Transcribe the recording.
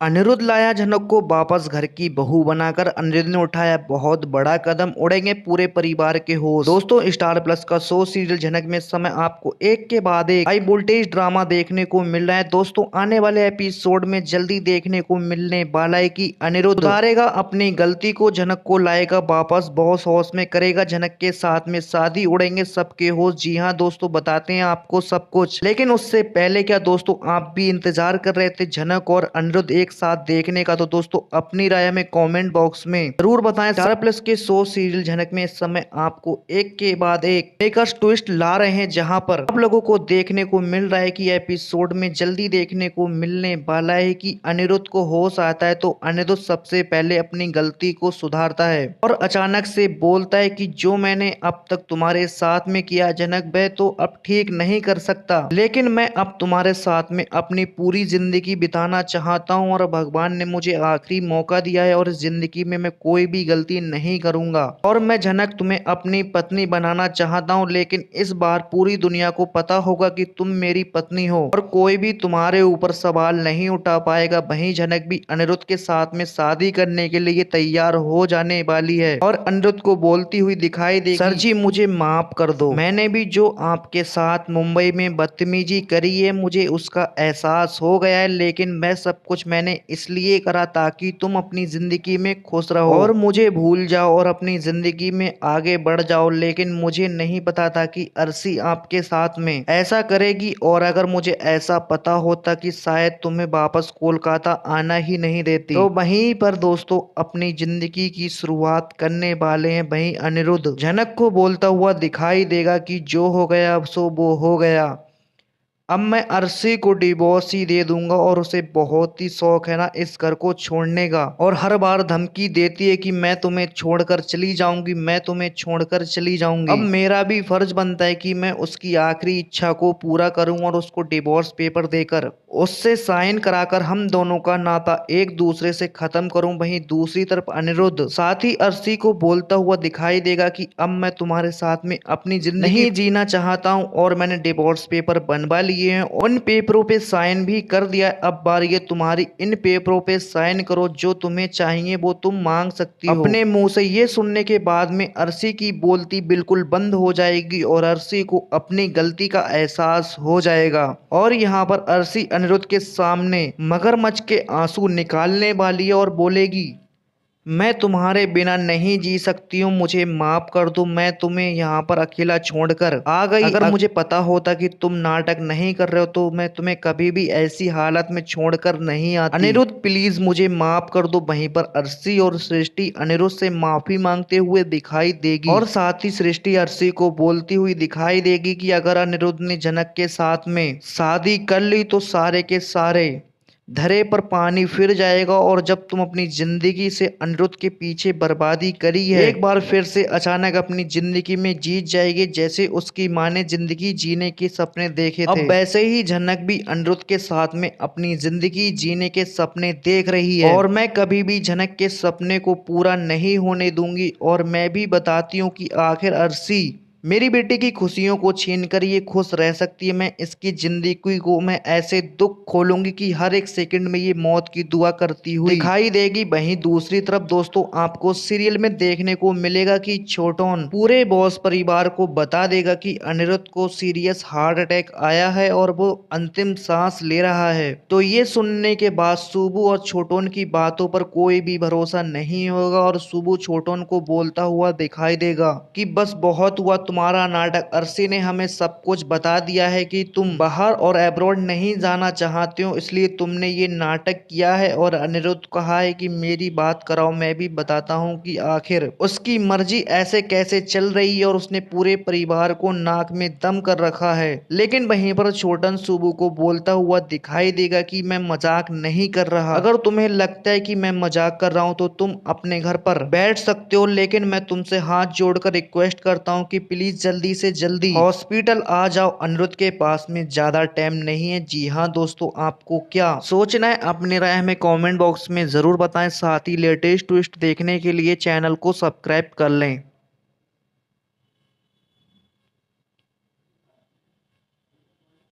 अनिरुद्ध लाया झनक को वापस घर की बहू बनाकर। अनिरुद्ध ने उठाया बहुत बड़ा कदम, उड़ेंगे पूरे परिवार के होश। दोस्तों, स्टार प्लस का शो सीरियल झनक में इस समय आपको एक के बाद एक हाई वोल्टेज ड्रामा देखने को मिल रहा है। दोस्तों, आने वाले एपिसोड में जल्दी देखने को मिलने वाला है कि अनिरुद्ध सुधारेगा अपनी गलती को, झनक को लाएगा वापस बॉस हाउस में, करेगा झनक के साथ में शादी, उड़ेंगे सबके होश। जी हाँ दोस्तों, बताते हैं आपको सब कुछ, लेकिन उससे पहले क्या दोस्तों, आप भी इंतजार कर रहे थे झनक और अनिरुद्ध एक साथ देखने का? तो दोस्तों, अपनी राय हमें कमेंट बॉक्स में जरूर बताएं। स्टार प्लस के शो सीरियल झनक में इस समय आपको एक के बाद एक मेकर्स ट्विस्ट ला रहे हैं, जहां पर आप लोगों को देखने को मिल रहा है कि एपिसोड में जल्दी देखने को मिलने वाला है कि अनिरुद्ध को होश आता है तो अनिरुद्ध सबसे पहले अपनी गलती को सुधारता है और अचानक से बोलता है कि जो मैंने अब तक तुम्हारे साथ में किया झनक, वह तो अब ठीक नहीं कर सकता, लेकिन मैं अब तुम्हारे साथ में अपनी पूरी जिंदगी बिताना चाहता हूँ और भगवान ने मुझे आखिरी मौका दिया है और इस जिंदगी में मैं कोई भी गलती नहीं करूंगा और मैं झनक तुम्हें अपनी पत्नी बनाना चाहता हूँ, लेकिन इस बार पूरी दुनिया को पता होगा कि तुम मेरी पत्नी हो और कोई भी तुम्हारे ऊपर सवाल नहीं उठा पाएगा। वहीं झनक भी अनिरुद्ध के साथ में शादी करने के लिए तैयार हो जाने वाली है और अनिरुद्ध को बोलती हुई दिखाई देगी, सर जी मुझे माफ कर दो, मैंने भी जो आपके साथ मुंबई में बदतमीजी करी है मुझे उसका एहसास हो गया है, लेकिन मैं सब कुछ मैंने इसलिए करा ताकि तुम अपनी जिंदगी में खुश रहो और मुझे भूल जाओ और अपनी जिंदगी में आगे बढ़ जाओ, लेकिन मुझे नहीं पता था कि अर्शी आपके साथ में ऐसा करेगी और अगर मुझे ऐसा पता होता कि शायद तुम्हें वापस कोलकाता आना ही नहीं देती। तो वहीं पर दोस्तों, अपनी जिंदगी की शुरुआत करने वाले हैं। वहीं अनिरुद्ध झनक को बोलता हुआ दिखाई देगा कि जो हो गया सो वो हो गया, अब मैं अर्शी को डिवोर्स ही दे दूंगा और उसे बहुत ही शौक है ना इस घर को छोड़ने का, और हर बार धमकी देती है कि मैं तुम्हें छोड़कर चली जाऊंगी, मैं तुम्हें छोड़कर चली जाऊंगी। अब मेरा भी फर्ज बनता है कि मैं उसकी आखिरी इच्छा को पूरा करूं और उसको डिवोर्स पेपर देकर उससे साइन कराकर हम दोनों का नाता एक दूसरे से खत्म करूं। वहीं दूसरी तरफ अनिरुद्ध साथ ही अर्शी को बोलता हुआ दिखाई देगा कि अब मैं तुम्हारे साथ में अपनी जिंदगी नहीं जीना चाहता हूं और मैंने डिवोर्स पेपर बनवा लिए हैं, उन पेपरों पे साइन भी कर दिया है, अब बारी है तुम्हारी, इन पेपरों पे साइन करो, जो तुम्हें चाहिए वो तुम मांग सकती हो। अपने मुंह से ये सुनने के बाद में अर्शी की बोलती बिल्कुल बंद हो जाएगी और अर्शी को अपनी गलती का एहसास हो जाएगा और यहाँ पर अर्शी अनिरुद्ध के सामने मगरमच्छ के आंसू निकालने वाली है और बोलेगी, मैं तुम्हारे बिना नहीं जी सकती हूँ, मुझे माफ कर दो, मैं तुम्हें यहाँ पर अकेला छोड़कर आ गई। अगर मुझे पता होता कि तुम नाटक नहीं कर रहे हो तो मैं तुम्हें कभी भी ऐसी हालत में छोड़कर नहीं आती। अनिरुद्ध प्लीज मुझे माफ कर दो। वहीं पर अर्शी और सृष्टि अनिरुद्ध से माफी मांगते हुए दिखाई देगी और साथ ही सृष्टि अर्शी को बोलती हुई दिखाई देगी कि अगर अनिरुद्ध ने जनक के साथ में शादी कर ली तो सारे के सारे धरे पर पानी फिर जाएगा और जब तुम अपनी जिंदगी से अनिरुद्ध के पीछे बर्बादी करी है, एक बार फिर से अचानक अपनी जिंदगी में जीत जाएगी, जैसे उसकी माँ ने जिंदगी जीने के सपने देखे थे। अब वैसे ही झनक भी अनिरुद्ध के साथ में अपनी जिंदगी जीने के सपने देख रही है और मैं कभी भी झनक के सपने को पूरा नहीं होने दूंगी। और मैं भी बताती हूँ कि आखिर अर्शी मेरी बेटी की खुशियों को छीनकर ये खुश रह सकती है, मैं इसकी जिंदगी को मैं ऐसे दुख खोलूंगी कि हर एक सेकंड में ये मौत की दुआ करती हुई दिखाई देगी। वहीं दूसरी तरफ दोस्तों, आपको सीरियल में देखने को मिलेगा कि छोटोन पूरे बॉस परिवार को बता देगा कि अनिरुद्ध को सीरियस हार्ट अटैक आया है और वो अंतिम सांस ले रहा है। तो ये सुनने के बाद सुबू और छोटोन की बातों पर कोई भी भरोसा नहीं होगा और सुबू छोटोन को बोलता हुआ दिखाई देगा कि बस बहुत हुआ तुम्हारा नाटक, अर्शी ने हमें सब कुछ बता दिया है कि तुम बाहर और अब्रॉड नहीं जाना चाहते हो, इसलिए तुमने ये नाटक किया है। और अनिरुद्ध कहा है कि मेरी बात कराओ, मैं भी बताता हूँ कि आखिर उसकी मर्जी ऐसे कैसे चल रही है और उसने पूरे परिवार को नाक में दम कर रखा है। लेकिन वहीं पर छोटन सुबू को बोलता हुआ दिखाई देगा कि मैं मजाक नहीं कर रहा, अगर तुम्हें लगता है कि मैं मजाक कर रहा हूँ तो तुम अपने घर पर बैठ सकते हो, लेकिन मैं तुमसे हाथ जोड़कर रिक्वेस्ट करता हूँ कि प्लीज जल्दी से जल्दी हॉस्पिटल आ जाओ, अनिरुद्ध के पास में ज्यादा टाइम नहीं है। जी हाँ दोस्तों, आपको क्या सोचना है अपनी राय हमें कमेंट बॉक्स में जरूर बताएं। साथ ही लेटेस्ट ट्विस्ट देखने के लिए चैनल को सब्सक्राइब कर लें।